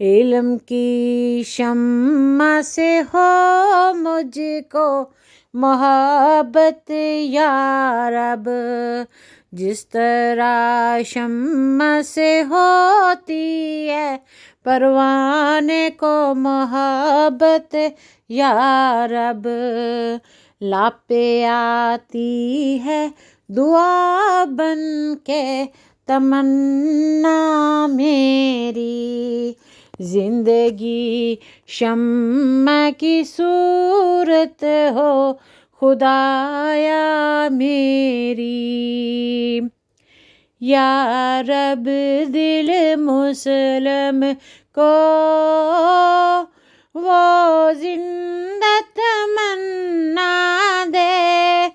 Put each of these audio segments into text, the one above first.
علم کی شمع سے ہو مجھ کو محبت یا رب، جس طرح شمع سے ہوتی ہے پروانے کو محبت یا رب، لاپے آتی ہے دعا بن کے تمنا میری، زندگی شمع کی صورت ہو خدایا میری، یا رب دل مسلم کو وہ زندہ تمنا دے،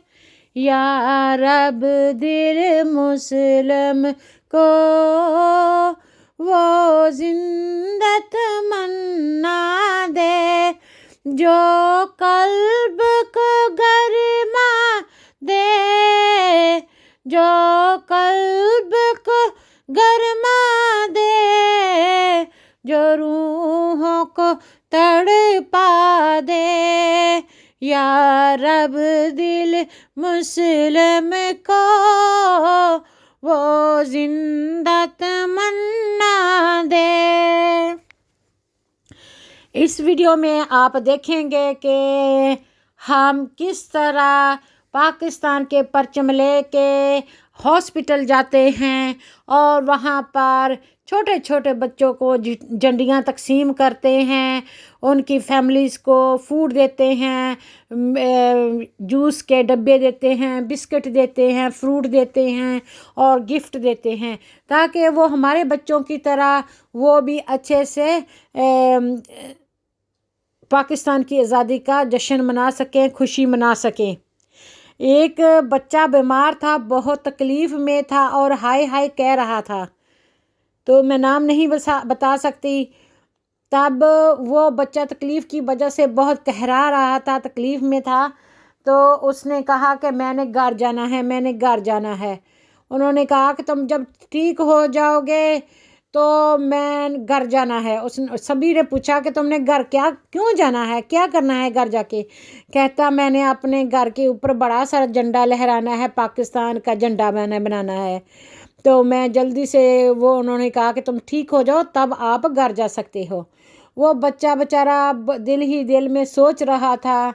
یا رب دل مسلم کو وہ زندہ تمنا دے، جو قلب کو گرما دے، جو قلب کو گرما دے، جو روحوں کو تڑپا دے، یا رب دل مسلم کو وہ زندہ تمنا دے۔ اس ویڈیو میں آپ دیکھیں گے کہ ہم کس طرح پاکستان کے پرچم لے کے ہاسپٹل جاتے ہیں اور وہاں پر چھوٹے چھوٹے بچوں کو جھنڈیاں تقسیم کرتے ہیں، ان کی فیملیز کو فوڈ دیتے ہیں، جوس کے ڈبے دیتے ہیں، بسکٹ دیتے ہیں، فروٹ دیتے ہیں اور گفٹ دیتے ہیں، تاکہ وہ ہمارے بچوں کی طرح وہ بھی اچھے سے پاکستان کی آزادی کا جشن منا سکیں، خوشی منا سکیں۔ ایک بچہ بیمار تھا، بہت تکلیف میں تھا اور ہائے ہائے کہہ رہا تھا، تو میں نام نہیں بتا سکتی۔ تب وہ بچہ تکلیف کی وجہ سے بہت قہرا رہا تھا، تکلیف میں تھا، تو اس نے کہا کہ میں نے گھر جانا ہے، میں نے گھر جانا ہے۔ انہوں نے کہا کہ تم جب ٹھیک ہو جاؤ گے تو میں گھر جانا ہے۔ سبھی نے پوچھا کہ تم نے گھر کیوں جانا ہے، کیا کرنا ہے گھر جا کے؟ کہتا میں نے اپنے گھر کے اوپر بڑا سارا جھنڈا لہرانا ہے، پاکستان کا جھنڈا میں نے بنانا ہے، تو میں جلدی سے انہوں نے کہا کہ تم ٹھیک ہو جاؤ تب آپ گھر جا سکتے ہو۔ وہ بچہ بیچارہ دل ہی دل میں سوچ رہا تھا،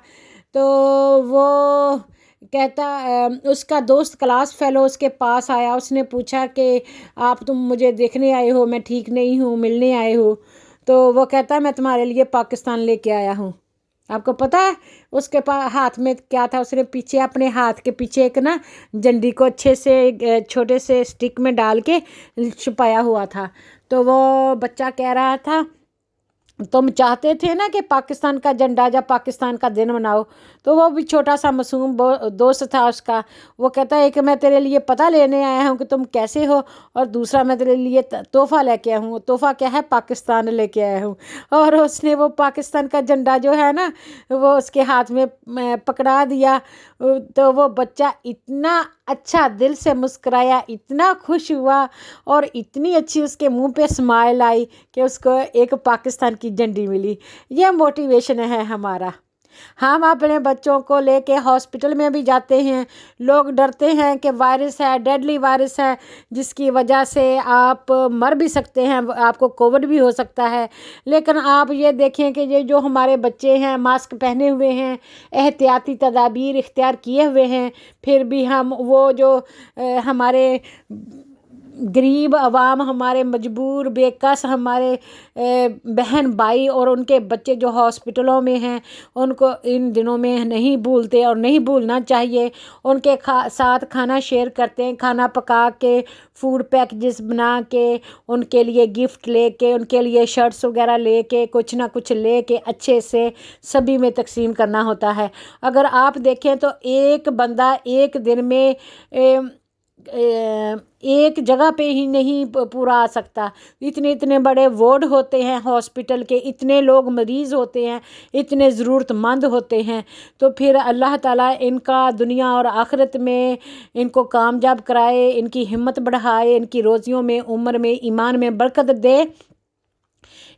تو وہ کہتا اس کا دوست کلاس فیلو اس کے پاس آیا، اس نے پوچھا کہ تم مجھے دیکھنے آئے ہو، میں ٹھیک نہیں ہوں، ملنے آئے ہو؟ تو وہ کہتا میں تمہارے لیے پاکستان لے کے آیا ہوں۔ آپ کو پتہ ہے اس کے پاس ہاتھ میں کیا تھا؟ اس نے پیچھے اپنے ہاتھ کے پیچھے ایک جھنڈی کو اچھے سے چھوٹے سے سٹک میں ڈال کے چھپایا ہوا تھا۔ تو وہ بچہ کہہ رہا تھا تم چاہتے تھے نا کہ پاکستان کا جھنڈا جب پاکستان کا دن مناؤ، تو وہ بھی چھوٹا سا معصوم دوست تھا اس کا، وہ کہتا ہے کہ میں تیرے لیے پتہ لینے آیا ہوں کہ تم کیسے ہو، اور دوسرا میں تیرے لیے تحفہ لے کے آیا ہوں۔ تحفہ کیا ہے؟ پاکستان لے کے آیا ہوں۔ اور اس نے وہ پاکستان کا جھنڈا جو ہے نا وہ اس کے ہاتھ میں پکڑا دیا، تو وہ بچہ اتنا اچھا دل سے مسکرایا، اتنا خوش ہوا اور اتنی اچھی اس کے منہ پہ اسمائل آئی کہ اس کو ایک پاکستان کی جھنڈی ملی۔ یہ موٹیویشن ہے ہمارا۔ ہم اپنے بچوں کو لے کے ہاسپٹل میں بھی جاتے ہیں، لوگ ڈرتے ہیں کہ وائرس ہے، ڈیڈلی وائرس ہے، جس کی وجہ سے آپ مر بھی سکتے ہیں، آپ کو کووڈ بھی ہو سکتا ہے، لیکن آپ یہ دیکھیں کہ یہ جو ہمارے بچے ہیں ماسک پہنے ہوئے ہیں، احتیاطی تدابیر اختیار کیے ہوئے ہیں، پھر بھی ہم وہ جو ہمارے غریب عوام، ہمارے مجبور بے کس ہمارے بہن بھائی اور ان کے بچے جو ہاسپٹلوں میں ہیں، ان کو ان دنوں میں نہیں بھولتے اور نہیں بھولنا چاہیے۔ ان کے ساتھ کھانا شیئر کرتے ہیں، کھانا پکا کے، فوڈ پیکجز بنا کے، ان کے لیے گفٹ لے کے، ان کے لیے شرٹس وغیرہ لے کے، کچھ نہ کچھ لے کے اچھے سے سبھی میں تقسیم کرنا ہوتا ہے۔ اگر آپ دیکھیں تو ایک بندہ ایک دن میں ایک جگہ پہ ہی نہیں پورا آ سکتا، اتنے بڑے وارڈ ہوتے ہیں ہاسپٹل کے، اتنے لوگ مریض ہوتے ہیں، اتنے ضرورت مند ہوتے ہیں، تو پھر اللہ تعالیٰ ان کا دنیا اور آخرت میں ان کو کامیاب کرائے، ان کی ہمت بڑھائے، ان کی روزیوں میں، عمر میں، ایمان میں برکت دے۔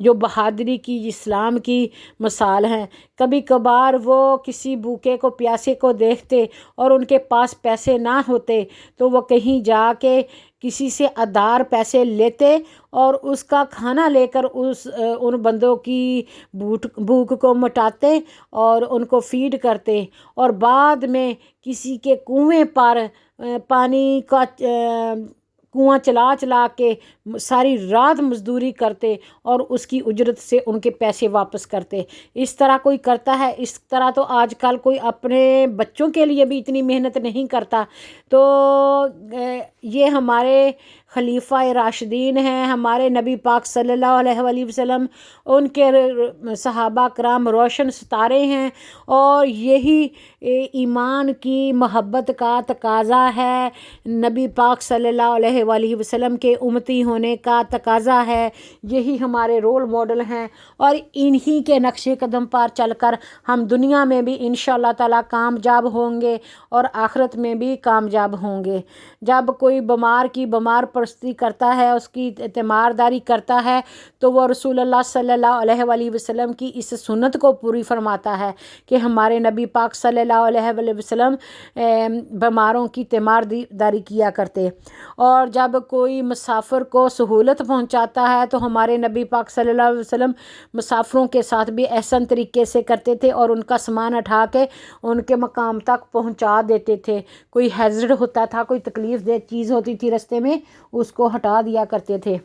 جو بہادری کی اسلام کی مثال ہیں۔ کبھی کبھار وہ کسی بھوکے کو پیاسے کو دیکھتے اور ان کے پاس پیسے نہ ہوتے تو وہ کہیں جا کے کسی سے ادھار پیسے لیتے اور اس کا کھانا لے کر ان بندوں کی بھوک کو مٹاتے اور ان کو فیڈ کرتے، اور بعد میں کسی کے کنویں پر پانی کا کنواں چلا چلا کے ساری رات مزدوری کرتے اور اس کی اجرت سے ان کے پیسے واپس کرتے۔ اس طرح کوئی کرتا ہے؟ اس طرح تو آج کل کوئی اپنے بچوں کے لیے بھی اتنی محنت نہیں کرتا۔ تو یہ ہمارے خلیفہ راشدین ہیں، ہمارے نبی پاک صلی اللہ علیہ وآلہ وسلم، ان کے صحابہ کرام روشن ستارے ہیں، اور یہی ایمان کی محبت کا تقاضا ہے، نبی پاک صلی اللہ علیہ وآلہ وسلم کے امتی ہونے کا تقاضا ہے۔ یہی ہمارے رول ماڈل ہیں، اور انہی کے نقش قدم پر چل کر ہم دنیا میں بھی انشاءاللہ تعالیٰ کامیاب ہوں گے اور آخرت میں بھی کامیاب ہوں گے۔ جب کوئی بیمار کی بیمار پرستی کرتا ہے، اس کی تیمارداری کرتا ہے، تو وہ رسول اللہ صلی اللہ علیہ وآلہ وسلم کی اس سنت کو پوری فرماتا ہے کہ ہمارے نبی پاک صلی اللہ علیہ وآلہ وسلم بیماروں کی تیمارداری کیا کرتے۔ اور جب کوئی مسافر کو سہولت پہنچاتا ہے تو ہمارے نبی پاک صلی اللہ علیہ وسلم مسافروں کے ساتھ بھی احسن طریقے سے کرتے تھے اور ان کا سامان اٹھا کے ان کے مقام تک پہنچا دیتے تھے۔ کوئی ہیزرڈ ہوتا تھا، کوئی تکلیف دہ چیز ہوتی تھی رستے میں، اس کو ہٹا دیا کرتے تھے۔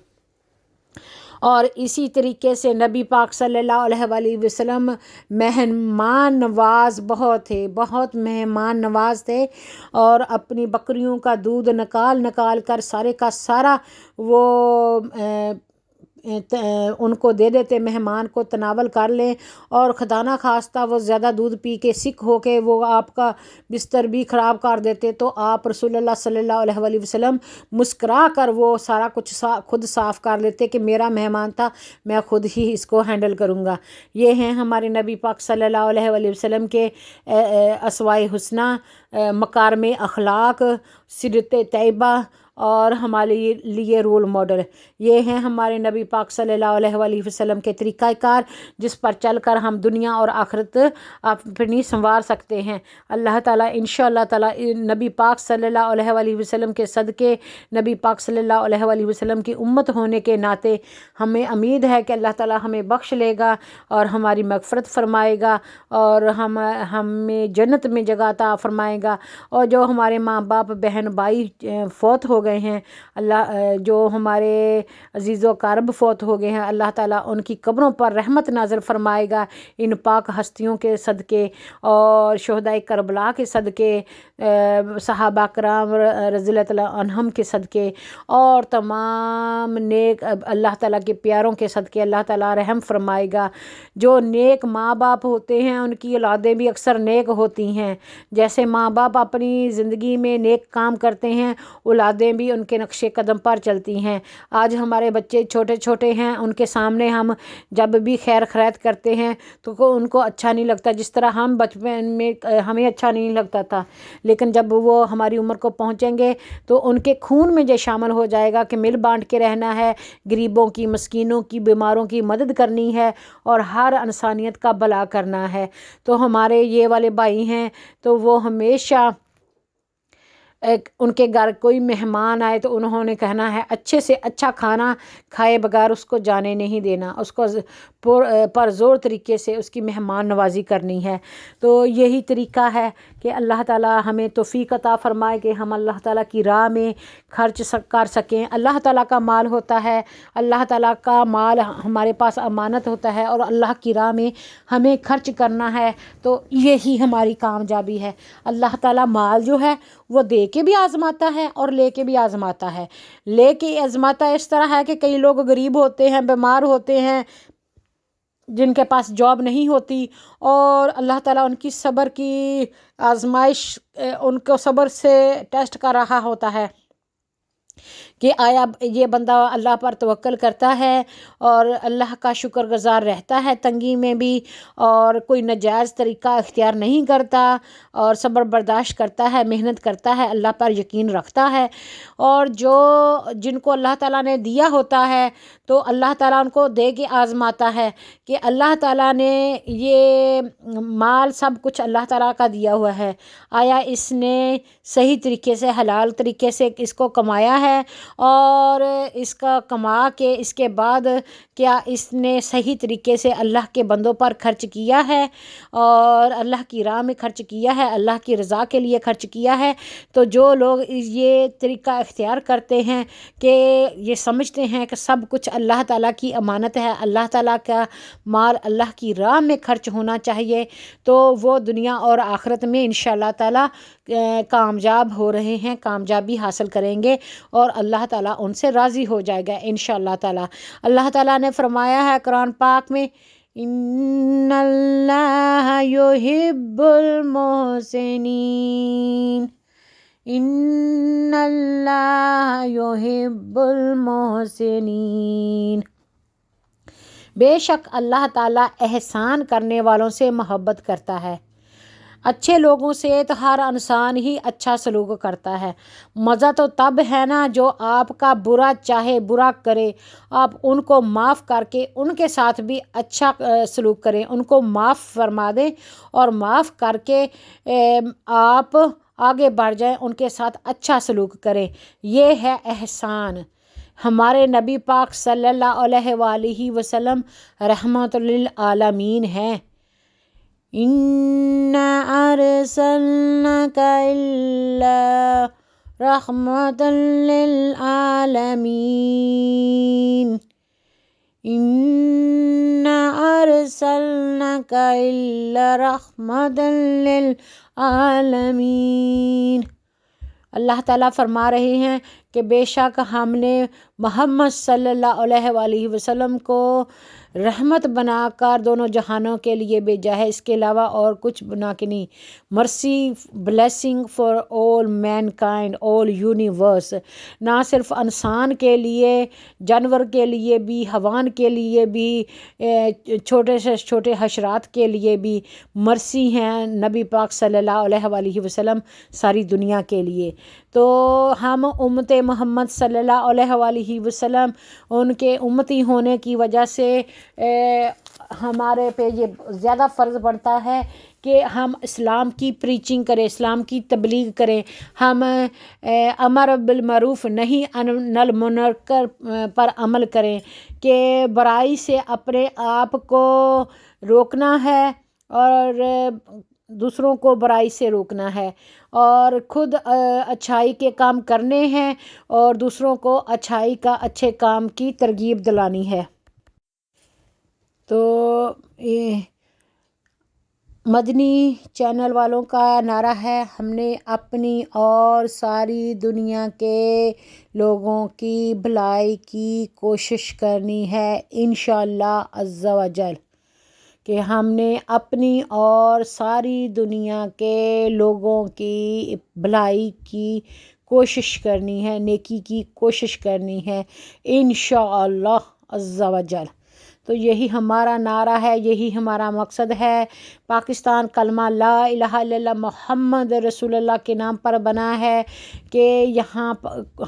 اور اسی طریقے سے نبی پاک صلی اللہ علیہ وآلہ وسلم مہمان نواز بہت تھے، بہت مہمان نواز تھے، اور اپنی بکریوں کا دودھ نکال کر سارے کا سارا وہ ان کو دے دیتے، مہمان کو تناول کر لیں، اور خدا نہ خواستہ وہ زیادہ دودھ پی کے سک ہو کے وہ آپ کا بستر بھی خراب کر دیتے، تو آپ رسول اللہ صلی اللہ علیہ وآلہ وسلم مسکرا کر وہ سارا کچھ خود صاف کر لیتے کہ میرا مہمان تھا، میں خود ہی اس کو ہینڈل کروں گا۔ یہ ہیں ہمارے نبی پاک صلی اللہ علیہ وآلہ وسلم کے اسوائے حسنہ، مکارم اخلاق، سیرت طیبہ، اور ہمارے لیے رول ماڈل۔ یہ ہیں ہمارے نبی پاک صلی اللہ علیہ وآلہ وسلم کے طریقہ کار، جس پر چل کر ہم دنیا اور آخرت اپنی سنوار سکتے ہیں۔ اللہ تعالیٰ انشاءاللہ تعالیٰ نبی پاک صلی اللہ علیہ وآلہ وسلم کے صدقے، نبی پاک صلی اللہ علیہ وآلہ وسلم کی امت ہونے کے ناطے ہمیں امید ہے کہ اللہ تعالیٰ ہمیں بخش لے گا اور ہماری مغفرت فرمائے گا، اور ہمیں جنت میں جگہ عطا فرمائے گا۔ اور جو ہمارے ماں باپ بہن بھائی فوت ہو گئے ہیں، اللہ جو ہمارے عزیز و اقارب فوت ہو گئے ہیں، اللہ تعالیٰ ان کی قبروں پر رحمت نازل فرمائے گا، ان پاک ہستیوں کے صدقے اور شہداء کربلا کے صدقے، صحابہ کرام رضی اللہ تعالیٰ عنہم کے صدقے، اور تمام نیک اللہ تعالیٰ کے پیاروں کے صدقے اللہ تعالیٰ رحم فرمائے گا۔ جو نیک ماں باپ ہوتے ہیں ان کی اولادیں بھی اکثر نیک ہوتی ہیں، جیسے ماں باپ اپنی زندگی میں نیک کام کرتے ہیں، اولادیں بھی ان کے نقش قدم پر چلتی ہیں۔ آج ہمارے بچے چھوٹے چھوٹے ہیں، ان کے سامنے ہم جب بھی خیر خیرات کرتے ہیں تو ان کو اچھا نہیں لگتا، جس طرح ہم بچپن میں ہمیں اچھا نہیں لگتا تھا، لیکن جب وہ ہماری عمر کو پہنچیں گے تو ان کے خون میں یہ شامل ہو جائے گا کہ مل بانٹ کے رہنا ہے، غریبوں کی، مسکینوں کی، بیماروں کی مدد کرنی ہے، اور ہر انسانیت کا بھلا کرنا ہے۔ تو ہمارے یہ والے بھائی ہیں تو وہ ہمیشہ ان کے گھر کوئی مہمان آئے تو انہوں نے کہنا ہے اچھے سے اچھا کھانا کھائے بغیر اس کو جانے نہیں دینا، اس کو پر زور طریقے سے اس کی مہمان نوازی کرنی ہے۔ تو یہی طریقہ ہے کہ اللہ تعالیٰ ہمیں توفیق عطا فرمائے کہ ہم اللہ تعالیٰ کی راہ میں خرچ کر سکیں۔ اللہ تعالیٰ کا مال ہوتا ہے، اللہ تعالیٰ کا مال ہمارے پاس امانت ہوتا ہے، اور اللہ کی راہ میں ہمیں خرچ کرنا ہے، تو یہی ہماری کامیابی ہے۔ اللہ تعالیٰ مال جو ہے وہ دے کے بھی آزماتا ہے اور لے کے بھی آزماتا ہے۔ لے کے آزماتا اس طرح ہے کہ کئی لوگ غریب ہوتے ہیں، بیمار ہوتے ہیں، جن کے پاس جاب نہیں ہوتی، اور اللہ تعالیٰ ان کی صبر کی آزمائش، ان کو صبر سے ٹیسٹ کر رہا ہوتا ہے، کہ آیا یہ بندہ اللہ پر توکل کرتا ہے اور اللہ کا شکر گزار رہتا ہے تنگی میں بھی، اور کوئی ناجائز طریقہ اختیار نہیں کرتا، اور صبر برداشت کرتا ہے، محنت کرتا ہے، اللہ پر یقین رکھتا ہے، اور جن کو اللہ تعالیٰ نے دیا ہوتا ہے تو اللہ تعالیٰ ان کو دے کے آزماتا ہے کہ اللہ تعالیٰ نے یہ مال سب کچھ اللہ تعالیٰ کا دیا ہوا ہے، آیا اس نے صحیح طریقے سے حلال طریقے سے اس کو کمایا ہے، اور اس کا کما کے اس کے بعد کیا اس نے صحیح طریقے سے اللہ کے بندوں پر خرچ کیا ہے اور اللہ کی راہ میں خرچ کیا ہے، اللہ کی رضا کے لیے خرچ کیا ہے۔ تو جو لوگ یہ طریقہ اختیار کرتے ہیں کہ یہ سمجھتے ہیں کہ سب کچھ اللہ تعالیٰ کی امانت ہے، اللہ تعالیٰ کا مال اللہ کی راہ میں خرچ ہونا چاہیے، تو وہ دنیا اور آخرت میں انشاءاللہ تعالیٰ کامیاب ہو رہے ہیں، کامیابی حاصل کریں گے، اور اللہ تعالیٰ ان سے راضی ہو جائے گا انشاءاللہ تعالیٰ۔ اللہ تعالیٰ نے فرمایا ہے قرآن پاک میں، ان اللہ یحب المحسنین، ان اللہ یحب المحسنین، بے شک اللہ تعالیٰ احسان کرنے والوں سے محبت کرتا ہے۔ اچھے لوگوں سے تو ہر انسان ہی اچھا سلوک کرتا ہے، مزہ تو تب ہے نا جو آپ کا برا چاہے، برا کرے، آپ ان کو معاف کر کے ان کے ساتھ بھی اچھا سلوک کریں، ان کو معاف فرما دیں اور معاف کر کے آپ آگے بڑھ جائیں، ان کے ساتھ اچھا سلوک کریں، یہ ہے احسان۔ ہمارے نبی پاک صلی اللہ علیہ وآلہ وسلم رحمت للعالمین ہیں۔ اِنَّا أَرْسَلْنَاكَ إِلَّا رَحْمَةً لِلْعَالَمِينَ، اِنَّا أَرْسَلْنَاكَ إِلَّا رَحْمَةً لِلْعَالَمِينَ۔ اللہ تعالیٰ فرما رہے ہیں کہ بے شک ہم نے محمد صلی اللہ علیہ وآلہ وسلم کو رحمت بنا کر دونوں جہانوں کے لیے بھیجا ہے، اس کے علاوہ اور کچھ بنا کے نہیں۔ Mercy, blessing for all mankind, all universe, نہ صرف انسان کے لیے، جانور کے لیے بھی، حیوان کے لیے بھی، چھوٹے سے چھوٹے حشرات کے لیے بھی مرسی ہیں نبی پاک صلی اللہ علیہ وآلہ وسلم ساری دنیا کے لیے۔ تو ہم امت محمد صلی اللہ علیہ وآلہ وسلم ان کے امتی ہونے کی وجہ سے ہمارے پہ یہ زیادہ فرض بنتا ہے کہ ہم اسلام کی پریچنگ کریں، اسلام کی تبلیغ کریں، ہم امر بالمعروف نہیں عن المنکر پر عمل کریں، کہ برائی سے اپنے آپ کو روکنا ہے اور دوسروں کو برائی سے روکنا ہے، اور خود اچھائی کے کام کرنے ہیں اور دوسروں کو اچھائی کا، اچھے کام کی ترغیب دلانی ہے۔ تو مدنی چینل والوں کا نعرہ ہے، ہم نے اپنی اور ساری دنیا کے لوگوں کی بھلائی کی کوشش کرنی ہے انشاءاللہ عز و جل، کہ ہم نے اپنی اور ساری دنیا کے لوگوں کی بھلائی کی کوشش کرنی ہے، نیکی کی کوشش کرنی ہے انشاءاللہ عز و جل۔ تو یہی ہمارا نعرہ ہے، یہی ہمارا مقصد ہے۔ پاکستان کلمہ لا الہ الا اللہ محمد رسول اللہ کے نام پر بنا ہے کہ یہاں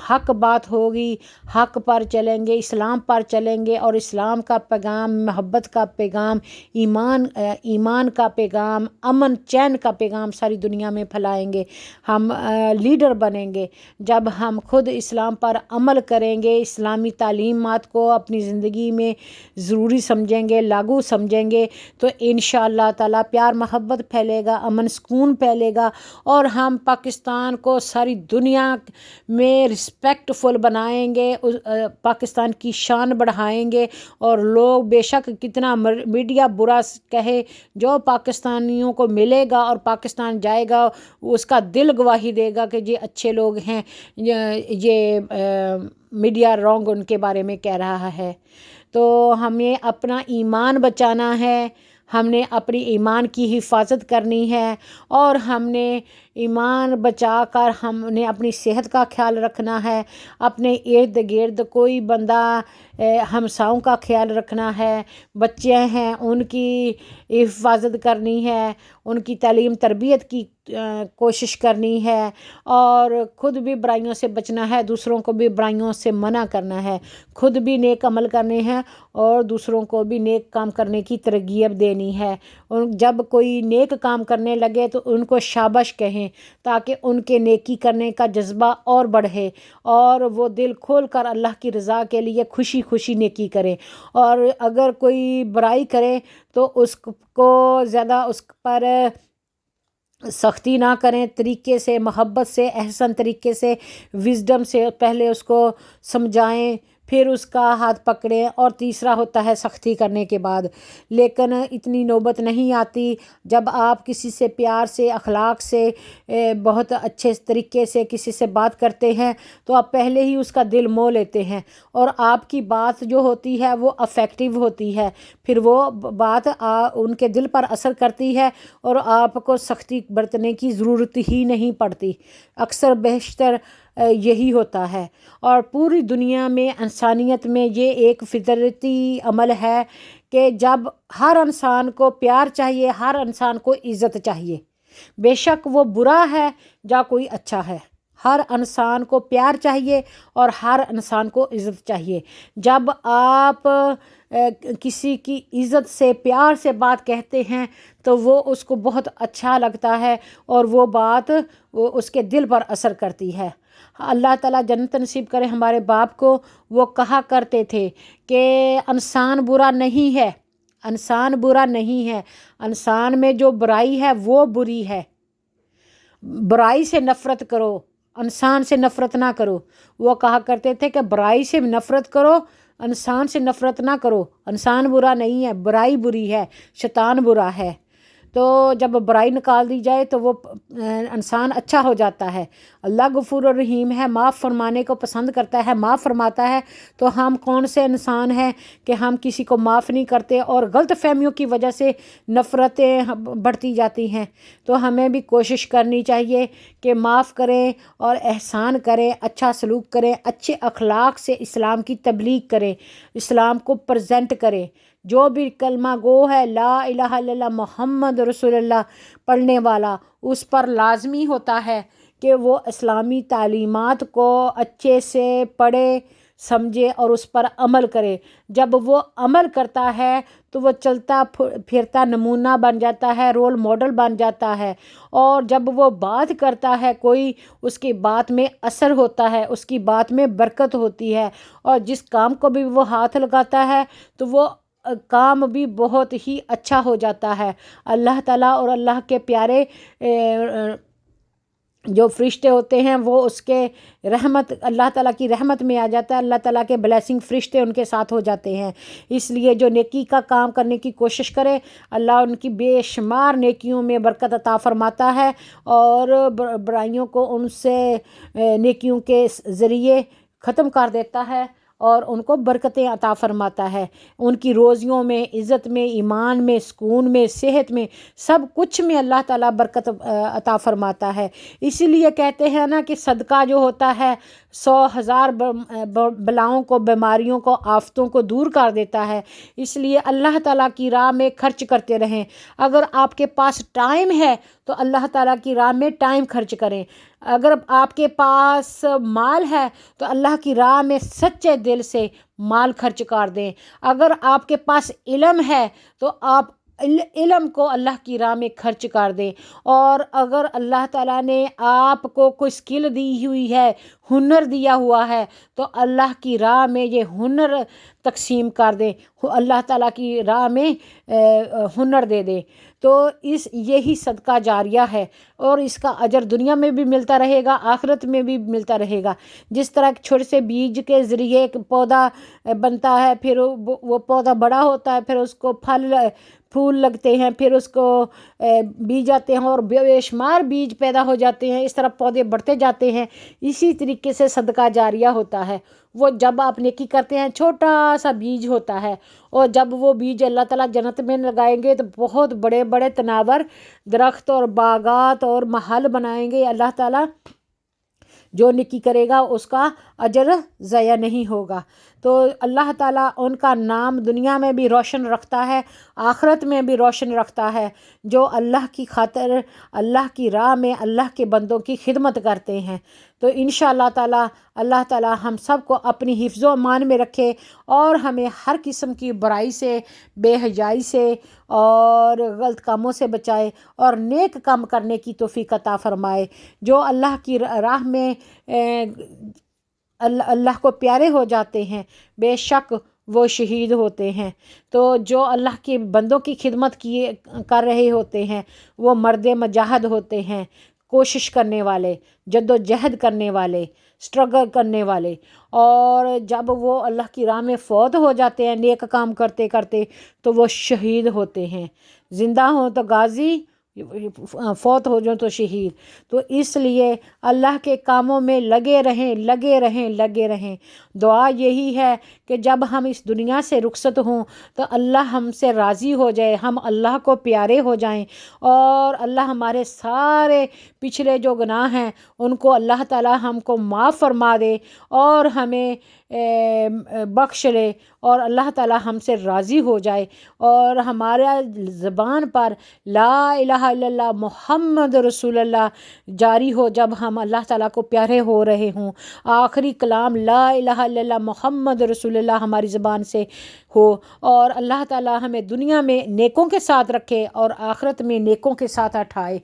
حق بات ہوگی، حق پر چلیں گے، اسلام پر چلیں گے، اور اسلام کا پیغام، محبت کا پیغام، ایمان کا پیغام، امن چین کا پیغام ساری دنیا میں پھیلائیں گے۔ ہم لیڈر بنیں گے جب ہم خود اسلام پر عمل کریں گے، اسلامی تعلیمات کو اپنی زندگی میں ضروری سمجھیں گے، لاگو سمجھیں گے، تو انشاءاللہ تعالیٰ پیار محبت پھیلے گا، امن سکون پھیلے گا، اور ہم پاکستان کو ساری دنیا میں رسپیکٹ فل بنائیں گے، پاکستان کی شان بڑھائیں گے، اور لوگ بے شک کتنا میڈیا برا کہے، جو پاکستانیوں کو ملے گا اور پاکستان جائے گا اس کا دل گواہی دے گا کہ یہ اچھے لوگ ہیں، یہ میڈیا رانگ ان کے بارے میں کہہ رہا ہے۔ تو ہمیں اپنا ایمان بچانا ہے، ہم نے اپنی ایمان کی حفاظت کرنی ہے، اور ہم نے ایمان بچا کر ہم نے اپنی صحت کا خیال رکھنا ہے، اپنے ارد گرد کوئی بندہ ہمساؤں کا خیال رکھنا ہے، بچے ہیں ان کی حفاظت کرنی ہے، ان کی تعلیم تربیت کی کوشش کرنی ہے، اور خود بھی برائیوں سے بچنا ہے، دوسروں کو بھی برائیوں سے منع کرنا ہے، خود بھی نیک عمل کرنے ہیں اور دوسروں کو بھی نیک کام کرنے کی ترغیب دینی ہے۔ جب کوئی نیک کام کرنے لگے تو ان کو شاباش کہیں تاکہ ان کے نیکی کرنے کا جذبہ اور بڑھے اور وہ دل کھول کر اللہ کی رضا کے لیے خوشی خوشی نیکی کرے، اور اگر کوئی برائی کرے تو اس کو زیادہ اس پر سختی نہ کریں، طریقے سے محبت سے احسن طریقے سے وزڈم سے پہلے اس کو سمجھائیں، پھر اس کا ہاتھ پکڑیں، اور تیسرا ہوتا ہے سختی کرنے کے بعد۔ لیکن اتنی نوبت نہیں آتی جب آپ کسی سے پیار سے اخلاق سے بہت اچھے طریقے سے کسی سے بات کرتے ہیں تو آپ پہلے ہی اس کا دل مو لیتے ہیں، اور آپ کی بات جو ہوتی ہے وہ افیکٹو ہوتی ہے، پھر وہ بات ان کے دل پر اثر کرتی ہے اور آپ کو سختی برتنے کی ضرورت ہی نہیں پڑتی۔ اکثر بیشتر یہی ہوتا ہے، اور پوری دنیا میں انسانیت میں یہ ایک فطرتی عمل ہے کہ جب ہر انسان کو پیار چاہیے، ہر انسان کو عزت چاہیے، بے شک وہ برا ہے یا کوئی اچھا ہے، ہر انسان کو پیار چاہیے اور ہر انسان کو عزت چاہیے۔ جب آپ کسی کی عزت سے پیار سے بات کہتے ہیں تو وہ اس کو بہت اچھا لگتا ہے اور وہ بات اس کے دل پر اثر کرتی ہے۔ اللہ تعالیٰ جنت نصیب کرے ہمارے باپ کو، وہ کہا کرتے تھے کہ انسان برا نہیں ہے، انسان برا نہیں ہے، انسان میں جو برائی ہے وہ بری ہے، برائی سے نفرت کرو، انسان سے نفرت نہ کرو۔ وہ کہا کرتے تھے کہ برائی سے نفرت کرو، انسان سے نفرت نہ کرو، انسان برا نہیں ہے، برائی بری ہے، شیطان برا ہے۔ تو جب برائی نکال دی جائے تو وہ انسان اچھا ہو جاتا ہے۔ اللہ غفور الرحیم ہے، معاف فرمانے کو پسند کرتا ہے، معاف فرماتا ہے۔ تو ہم کون سے انسان ہیں کہ ہم کسی کو معاف نہیں کرتے اور غلط فہمیوں کی وجہ سے نفرتیں بڑھتی جاتی ہیں۔ تو ہمیں بھی کوشش کرنی چاہیے کہ معاف کریں اور احسان کریں، اچھا سلوک کریں، اچھے اخلاق سے اسلام کی تبلیغ کریں، اسلام کو پریزنٹ کریں۔ جو بھی کلمہ گو ہے لا الہ الا اللہ محمد رسول اللہ پڑھنے والا، اس پر لازمی ہوتا ہے کہ وہ اسلامی تعلیمات کو اچھے سے پڑھے، سمجھے اور اس پر عمل کرے۔ جب وہ عمل کرتا ہے تو وہ چلتا پھرتا نمونہ بن جاتا ہے، رول ماڈل بن جاتا ہے، اور جب وہ بات کرتا ہے کوئی اس کی بات میں اثر ہوتا ہے، اس کی بات میں برکت ہوتی ہے، اور جس کام کو بھی وہ ہاتھ لگاتا ہے تو وہ کام بھی بہت ہی اچھا ہو جاتا ہے۔ اللہ تعالیٰ اور اللہ کے پیارے جو فرشتے ہوتے ہیں وہ اس کے رحمت، اللہ تعالیٰ کی رحمت میں آ جاتا ہے، اللہ تعالیٰ کے بلیسنگ فرشتے ان کے ساتھ ہو جاتے ہیں۔ اس لیے جو نیکی کا کام کرنے کی کوشش کرے، اللہ ان کی بے شمار نیکیوں میں برکت عطا فرماتا ہے، اور برائیوں کو ان سے نیکیوں کے ذریعے ختم کر دیتا ہے اور ان کو برکتیں عطا فرماتا ہے۔ ان کی روزیوں میں، عزت میں، ایمان میں، سکون میں، صحت میں، سب کچھ میں اللہ تعالیٰ برکت عطا فرماتا ہے۔ اسی لیے کہتے ہیں نا کہ صدقہ جو ہوتا ہے 100,000 بلاؤں کو، بیماریوں کو، آفتوں کو دور کر دیتا ہے۔ اس لیے اللہ تعالیٰ کی راہ میں خرچ کرتے رہیں۔ اگر آپ کے پاس ٹائم ہے تو اللہ تعالیٰ کی راہ میں ٹائم خرچ کریں۔ اگر آپ کے پاس مال ہے تو اللہ کی راہ میں سچے دل سے مال خرچ کر دیں۔ اگر آپ کے پاس علم ہے تو آپ علم کو اللہ کی راہ میں خرچ کر دیں، اور اگر اللہ تعالیٰ نے آپ کو کوئی سکل دی ہوئی ہے، ہنر دیا ہوا ہے، تو اللہ کی راہ میں یہ ہنر تقسیم کر دیں، اللہ تعالیٰ کی راہ میں ہنر دے دیں۔ تو یہی صدقہ جاریہ ہے، اور اس کا اجر دنیا میں بھی ملتا رہے گا، آخرت میں بھی ملتا رہے گا۔ جس طرح چھوٹے سے بیج کے ذریعے ایک پودا بنتا ہے، پھر وہ پودا بڑا ہوتا ہے، پھر اس کو پھول لگتے ہیں، پھر اس کو بیج آتے ہیں اور بے شمار بیج پیدا ہو جاتے ہیں، اس طرح پودے بڑھتے جاتے ہیں۔ اسی طریقے سے صدقہ جاریہ ہوتا ہے، وہ جب آپ نیکی کرتے ہیں چھوٹا سا بیج ہوتا ہے، اور جب وہ بیج اللہ تعالیٰ جنت میں لگائیں گے تو بہت بڑے بڑے تناور درخت اور باغات اور محل بنائیں گے اللہ تعالیٰ۔ جو نیکی کرے گا اس کا اجر ضائع نہیں ہوگا۔ تو اللہ تعالیٰ ان کا نام دنیا میں بھی روشن رکھتا ہے، آخرت میں بھی روشن رکھتا ہے، جو اللہ کی خاطر اللہ کی راہ میں اللہ کے بندوں کی خدمت کرتے ہیں۔ تو انشاءاللہ تعالیٰ اللہ تعالیٰ ہم سب کو اپنی حفظ و امان میں رکھے، اور ہمیں ہر قسم کی برائی سے، بے حیائی سے اور غلط کاموں سے بچائے، اور نیک کام کرنے کی توفیق عطا فرمائے۔ جو اللہ کی راہ میں اللہ کو پیارے ہو جاتے ہیں، بے شک وہ شہید ہوتے ہیں۔ تو جو اللہ کے بندوں کی خدمت کر رہے ہوتے ہیں، وہ مرد مجاہد ہوتے ہیں، کوشش کرنے والے، جد و جہد کرنے والے، سٹرگل کرنے والے۔ اور جب وہ اللہ کی راہ میں فوت ہو جاتے ہیں نیک کام کرتے کرتے، تو وہ شہید ہوتے ہیں۔ زندہ ہوں تو غازی، فوت ہو جاؤں تو شہید۔ تو اس لیے اللہ کے کاموں میں لگے رہیں، لگے رہیں، لگے رہیں۔ دعا یہی ہے کہ جب ہم اس دنیا سے رخصت ہوں تو اللہ ہم سے راضی ہو جائے، ہم اللہ کو پیارے ہو جائیں، اور اللہ ہمارے سارے پچھلے جو گناہ ہیں ان کو اللہ تعالیٰ ہم کو معاف فرما دے، اور ہمیں بخش لے، اور اللہ تعالیٰ ہم سے راضی ہو جائے، اور ہمارا زبان پر لا الہ الا اللہ محمد رسول اللہ جاری ہو، جب ہم اللہ تعالیٰ کو پیارے ہو رہے ہوں۔ آخری کلام لا الہ الا اللہ محمد رسول اللہ ہماری زبان سے ہو، اور اللہ تعالیٰ ہمیں دنیا میں نیکوں کے ساتھ رکھے اور آخرت میں نیکوں کے ساتھ اٹھائے۔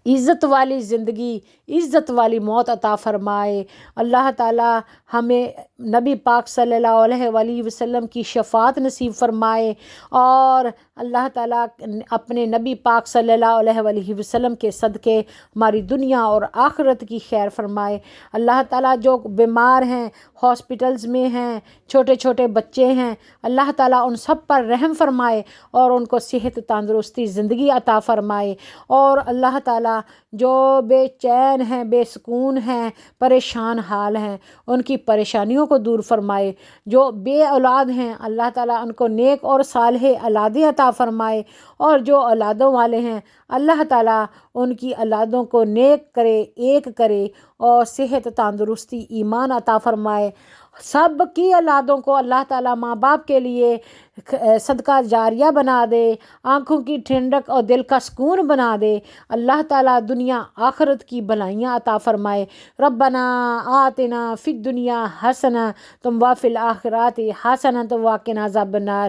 عزت والی زندگی، عزت والی موت عطا فرمائے۔ اللہ تعالیٰ ہمیں نبی پاک صلی اللہ علیہ وآلہ وسلم کی شفاعت نصیب فرمائے، اور اللہ تعالیٰ اپنے نبی پاک صلی اللہ علیہ وآلہ وسلم کے صدقے ہماری دنیا اور آخرت کی خیر فرمائے۔ اللہ تعالیٰ جو بیمار ہیں، ہاسپٹلز میں ہیں، چھوٹے چھوٹے بچے ہیں، اللہ تعالیٰ ان سب پر رحم فرمائے، اور ان کو صحت، تندرستی، زندگی عطا فرمائے۔ اور اللہ تعالیٰ جو بے چین ہیں، بے سکون ہیں، پریشان حال ہیں، ان کی پریشانیوں کو دور فرمائے۔ جو بے اولاد ہیں اللہ تعالیٰ ان کو نیک اور صالح اولادیں عطا فرمائے، اور جو اولادوں والے ہیں اللہ تعالیٰ ان کی اولادوں کو نیک کرے، ایک کرے، اور صحت، تندرستی، ایمان عطا فرمائے۔ سب کی اولادوں کو اللہ تعالیٰ ماں باپ کے لیے صدقہ جاریہ بنا دے، آنکھوں کی ٹھنڈک اور دل کا سکون بنا دے۔ اللہ تعالیٰ دنیا آخرت کی بھلائیاں عطا فرمائے۔ ربنا آتنا فی الدنیا حسنہ وفی الآخرات حسنہ وقنا عذاب النار۔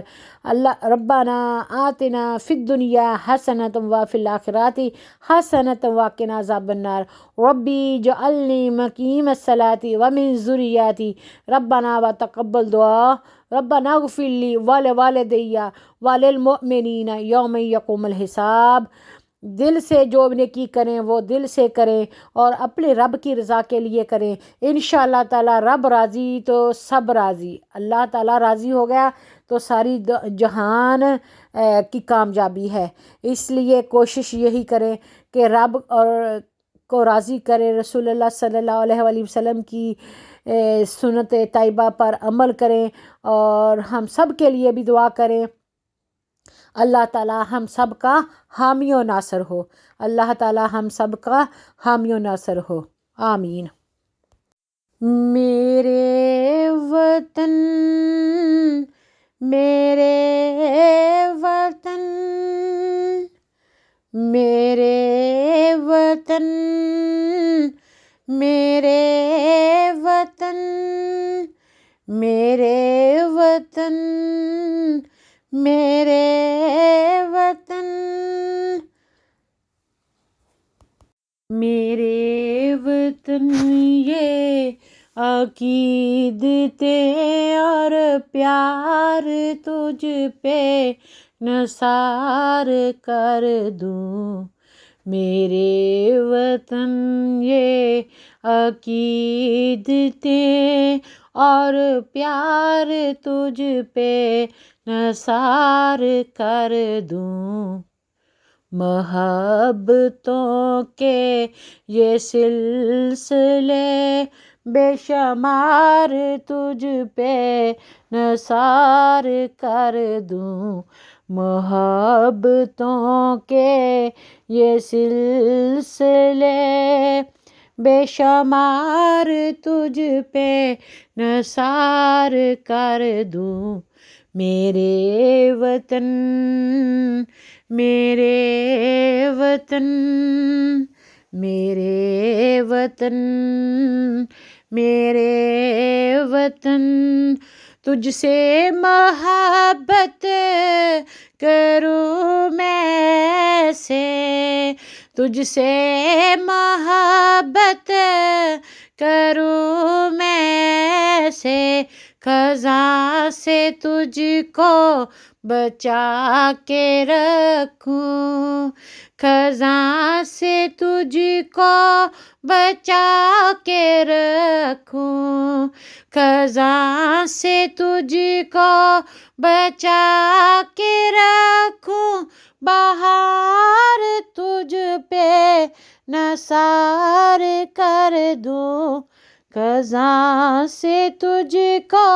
ربنا آتنا فی الدنیا حسنہ وفی الآخرات حسنہ وقنا عذاب النار۔ ربی اجعلنی مقیم الصلاۃ ومن ذریتی ربنا وتقبل دعا۔ ربنا اغفر لی ولوالدی وللمؤمنین یوم یقوم الحساب۔ دل سے جو نیکی کریں وہ دل سے کریں، اور اپنے رب کی رضا کے لیے کریں۔ انشاءاللہ تعالیٰ رب راضی تو سب راضی۔ اللہ تعالیٰ راضی ہو گیا تو ساری جہان کی کامیابی ہے۔ اس لیے کوشش یہی کریں کہ رب اور کو راضی کرے، رسول اللہ صلی اللہ علیہ وآلہ وسلم کی سنت طیبہ پر عمل کریں، اور ہم سب کے لیے بھی دعا کریں۔ اللہ تعالیٰ ہم سب کا حامی و ناصر ہو۔ اللہ تعالیٰ ہم سب کا حامی و ناصر ہو۔ آمین۔ میرے وطن، میرے وطن، میرے وطن، میرے وطن، میرے وطن، میرے وطن، میرے وطن یہ عقیدتیں اور پیار تجھ پہ نثار کر دوں۔ میرے وطن یہ عقیدتیں اور پیار تجھ پہ نثار کر دوں، محبتوں کے یہ سلسلے بے شمار تجھ پہ نثار کر دوں، محبتوں کے یہ سلسلے بے شمار تجھ پہ نثار کر دوں، میرے وطن میرے وطن میرے وطن میرے وطن، تجھ سے محبت کروں میں سے، تجھ سے محبت کروں میں سے، خزاں سے تجھ کو بچا کے رکھوں، خزاں سے تجھ کو بچا کے رکھوں، خزاں سے تجھ کو بچا کے رکھوں، بہار تجھ پہ نثار کر دوں، خزاں سے تجھ کو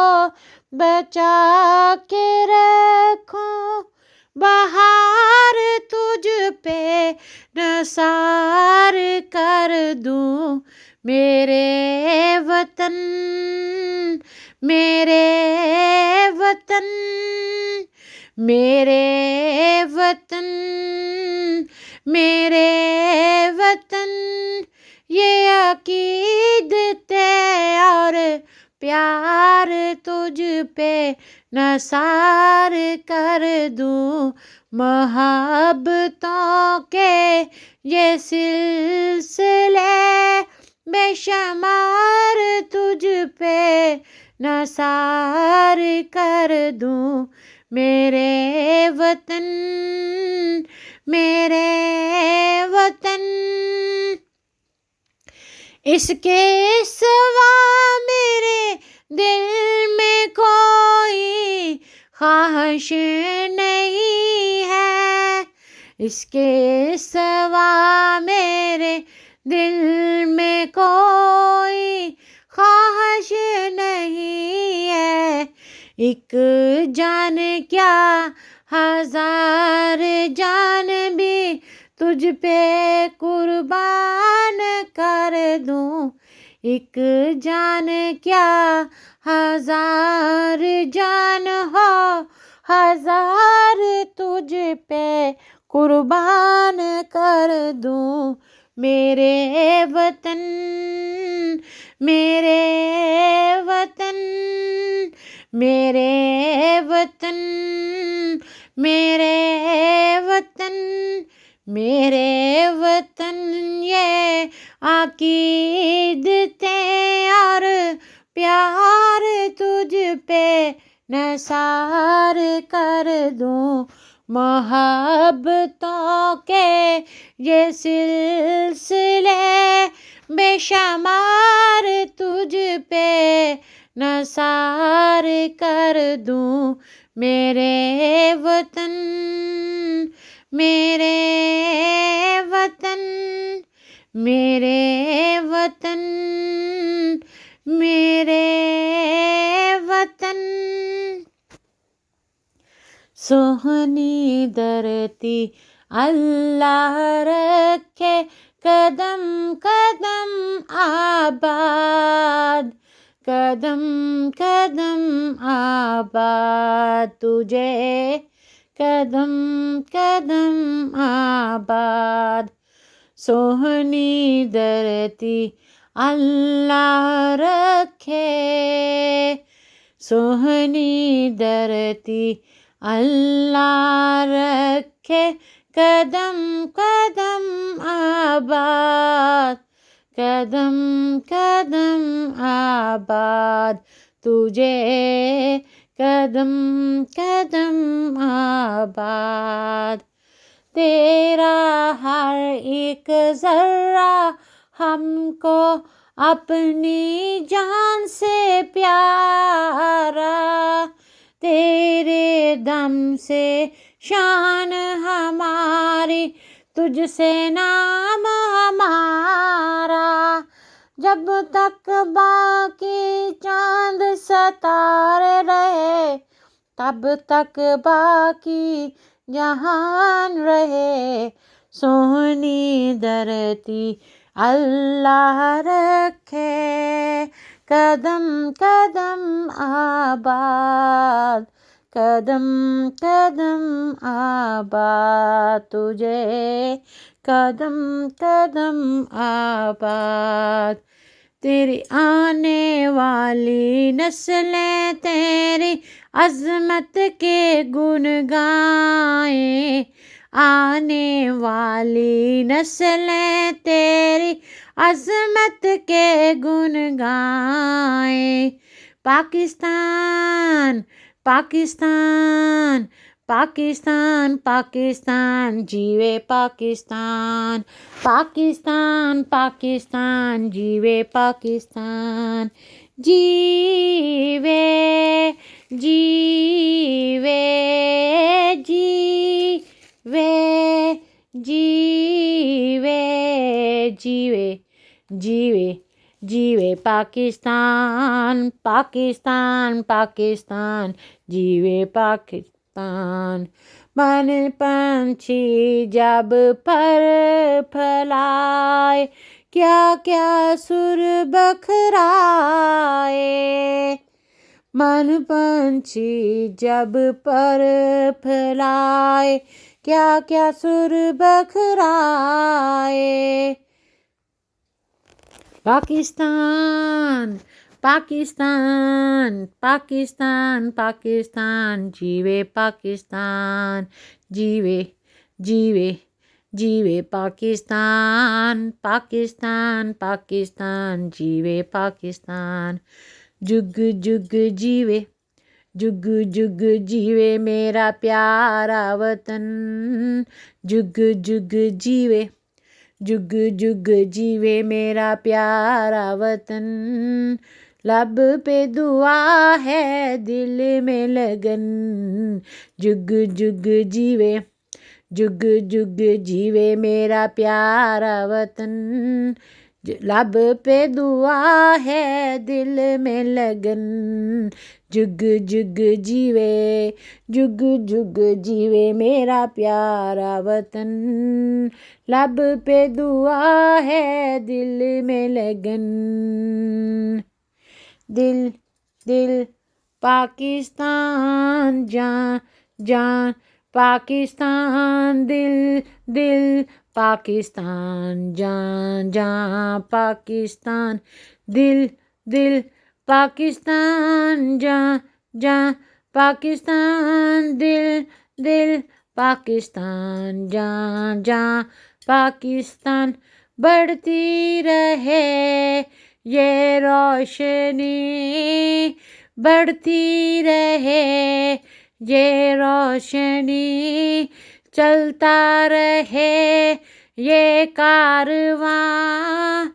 بچا کے رکھوں، بہار تجھ پہ نثار کر دوں، میرے وطن میرے وطن میرے وطن میرے وطن، یہ عقیدتیں اور پیار تجھ پہ نثار کر دوں، محبتوں کے یہ سلسلے بے شمار تجھ پہ نثار کر دوں، میرے وطن میرے وطن، اس کے سوا میرے دل میں کوئی خواہش نہیں ہے، اس کے سوا میرے دل میں کوئی خواہش نہیں ہے، ایک جان کیا ہزار جان بھی تجھ پہ قربان کر دوں، ایک جان کیا ہزار جان ہو، ہزار تجھ پہ قربان کر دوں، میرے وطن میرے وطن میرے وطن میرے وطن میرے وطن، یہ عقیدتیں اور پیار تجھ پہ نثار کر دوں، محبتوں کے یہ سلسلے بے شمار تجھ پہ نثار کر دوں، میرے وطن میرے وطن میرے وطن میرے وطن، سوہنی دھرتی اللہ رکھے قدم قدم آباد، قدم قدم آباد تجھے قدم قدم آباد، سوہنی دھرتی اللہ رکھے، سوہنی دھرتی اللہ رکھے قدم قدم آباد، قدم قدم آباد تجھے قدم قدم آباد، تیرا ہر ایک ذرہ ہم کو اپنی جان سے پیارا، تیرے دم سے شان ہماری، تجھ سے نام ہمارا، جب تک باقی چاند ستارے رہے، تب تک باقی جہان رہے، سونی دھرتی اللہ رکھے، قدم قدم آباد، قدم قدم آباد تجھے، قدم قدم آباد، تیری آنے والی نسلیں تیری عظمت کے گن گائیں، آنے والی نسلیں تیری عظمت کے گن گائیں، پاکستان پاکستان پاکستان پاکستان جیوے پاکستان، پاکستان پاکستان جیوے پاکستان، جیوے جیوے جیوے جیوے جیوے جیوے جیوے پاکستان، پاکستان پاکستان جیوے پاکستان، من پنچھی جب پر پھیلائے، کیا کیا سر بکھرائے، من پنچھی جب پر پھیلائے، کیا کیا سر بکھرائے، پاکستان پاکستان پاکستان پاکستان جیوے پاکستان، جیوے جیوے جیوے پاکستان، پاکستان پاکستان جیوے پاکستان، جگ جگ جیوے، جگ جگ جیوے میرا پیارا وطن، جگ جگ جیوے، جگ جگ جیوے میرا پیارا وطن، لب پہ دعا ہے دل میں لگن، جگ جگ جیوے، جگ جگ جیوے میرا پیارا وطن، لب پہ دعا ہے دل میں لگن، جگ جگ جیوے، جگ جگ جیوے میرا پیارا وطن، لب پہ دعا ہے دل میں لگن، دل دل پاکستان جان جان پاکستان، دل دل پاکستان جان جان پاکستان، دل دل پاکستان جان جان پاکستان، دل دل پاکستان جان جان پاکستان، بڑھتی رہے یہ روشنی، بڑھتی رہے یہ روشنی، چلتا رہے یہ کارواں،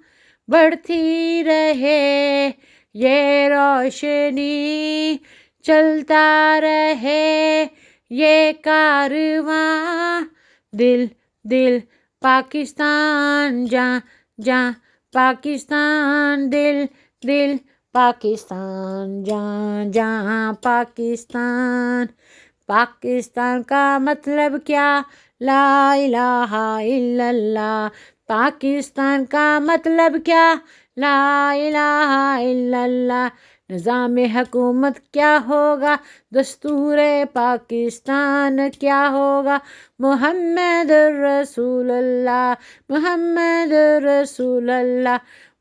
بڑھتی رہے یہ روشنی، چلتا رہے یہ کارواں، دل دل پاکستان جان جان پاکستان، دل دل پاکستان جان جان پاکستان، پاکستان کا مطلب کیا، لا الہ الا اللہ، پاکستان کا مطلب کیا، لا الہ الا اللہ، نظام حکومت کیا ہوگا، دستور پاکستان کیا ہوگا، محمد رسول اللہ، محمد رسول اللہ،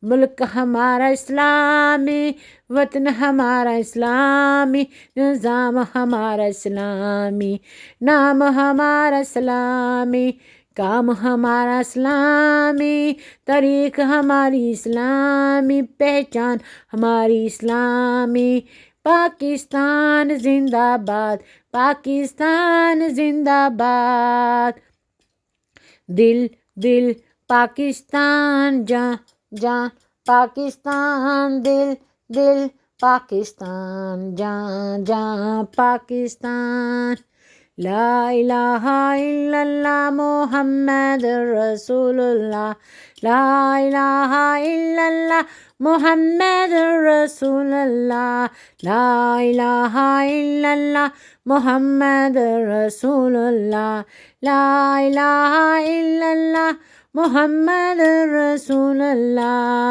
ملک ہمارا اسلامی، وطن ہمارا اسلامی، نظام ہمارا اسلامی، نام ہمارا اسلامی، کام ہمارا اسلامی، تاریخ ہماری اسلامی، پہچان ہماری اسلامی، پاکستان زندہ باد، پاکستان زندہ باد، دل دل پاکستان جان جان پاکستان، دل دل پاکستان جہاں جہاں پاکستان، لا الہ الا اللہ محمد رسول اللہ، لا الہ الا اللہ محمد رسول اللہ، لا الہ الا اللہ محمد رسول اللہ، لا الہ الا اللہ محمد رسول اللہ۔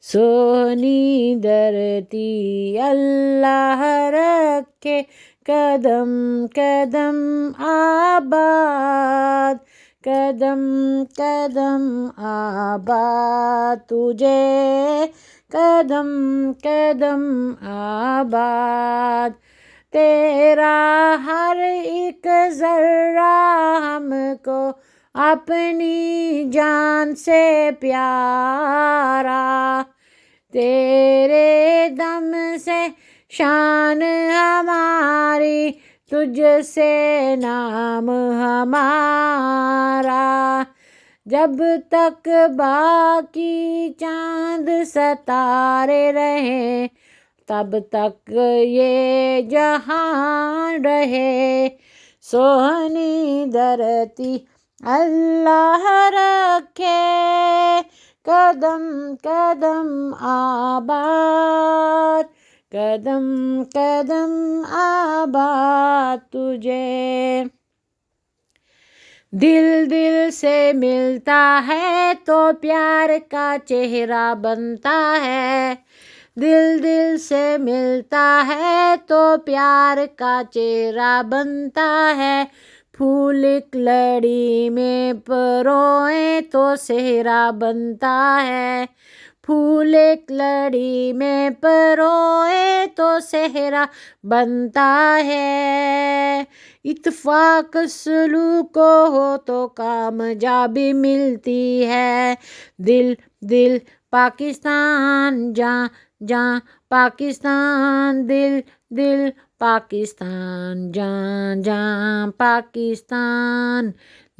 سونی دھرتی اللہ رکھے قدم قدم آباد، قدم قدم آباد تجھے، قدم قدم آباد، تیرا ہر ایک ذرہ ہم کو اپنی جان سے پیارا، تیرے دم سے شان ہماری، تجھ سے نام ہمارا، جب تک باقی چاند ستارے رہیں تب تک یہ جہاں رہے، سونی دھرتی اللہ رکھے قدم قدم آباد، قدم قدم آباد تجھے، دل دل سے ملتا ہے تو پیار کا چہرہ بنتا ہے، دل دل سے ملتا ہے تو پیار کا چہرہ بنتا ہے، پھول ایک لڑی میں پروئیں تو صحرا بنتا ہے، پھول ایک لڑی میں پروئیں تو صحرا بنتا ہے، اتفاق سلوک ہو تو کامیابی ملتی ہے، دل دل پاکستان جہاں جہاں پاکستان، دل دل پاکستان جہاں جہاں پاکستان،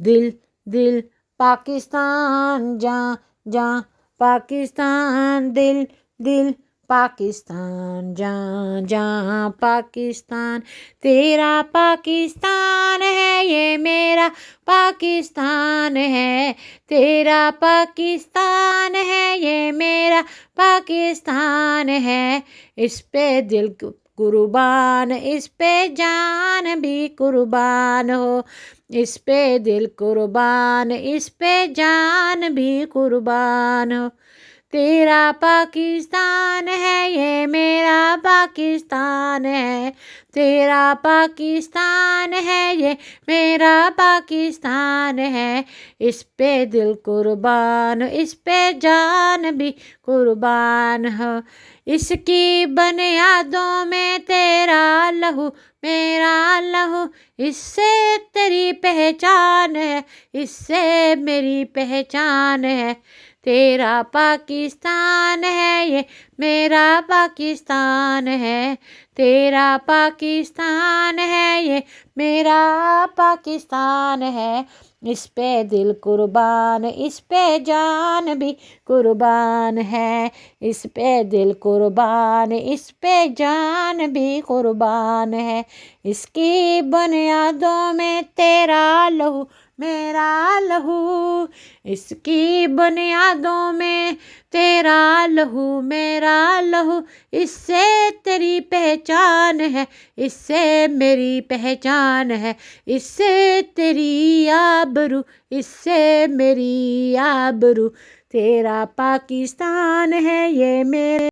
دل دل پاکستان جہاں جہاں پاکستان، دل دل پاکستان جہاں جہاں پاکستان، تیرا پاکستان ہے یہ میرا پاکستان ہے، تیرا پاکستان ہے یہ میرا پاکستان ہے، اس پہ دل قربان، اس پہ جان بھی قربان ہو، اس پہ دل قربان، اس پہ جان بھی قربان ہو، تیرا پاکستان ہے یہ میرا پاکستان ہے، تیرا پاکستان ہے یہ میرا پاکستان ہے، اس پہ دل قربان، اس پہ جان بھی قربان ہو، اس کی بنیادوں میں تیرا لہو میرا لہو، اس سے تیری پہچان ہے، اس سے میری پہچان ہے، تیرا پاکستان ہے یہ میرا پاکستان ہے، تیرا پاکستان ہے یہ میرا پاکستان ہے، اس پہ دل قربان، اس پہ جان بھی قربان ہے، اس پہ دل قربان، اس پہ جان بھی قربان ہے، اس کی بنیادوں میں تیرا لہو میرا لہو، اس کی بنیادوں میں تیرا لہو میرا لہو، اس سے تیری پہچان ہے، اس سے میری پہچان ہے، اس سے تیری آبرو، اس سے میری آبرو، تیرا پاکستان ہے یہ میرے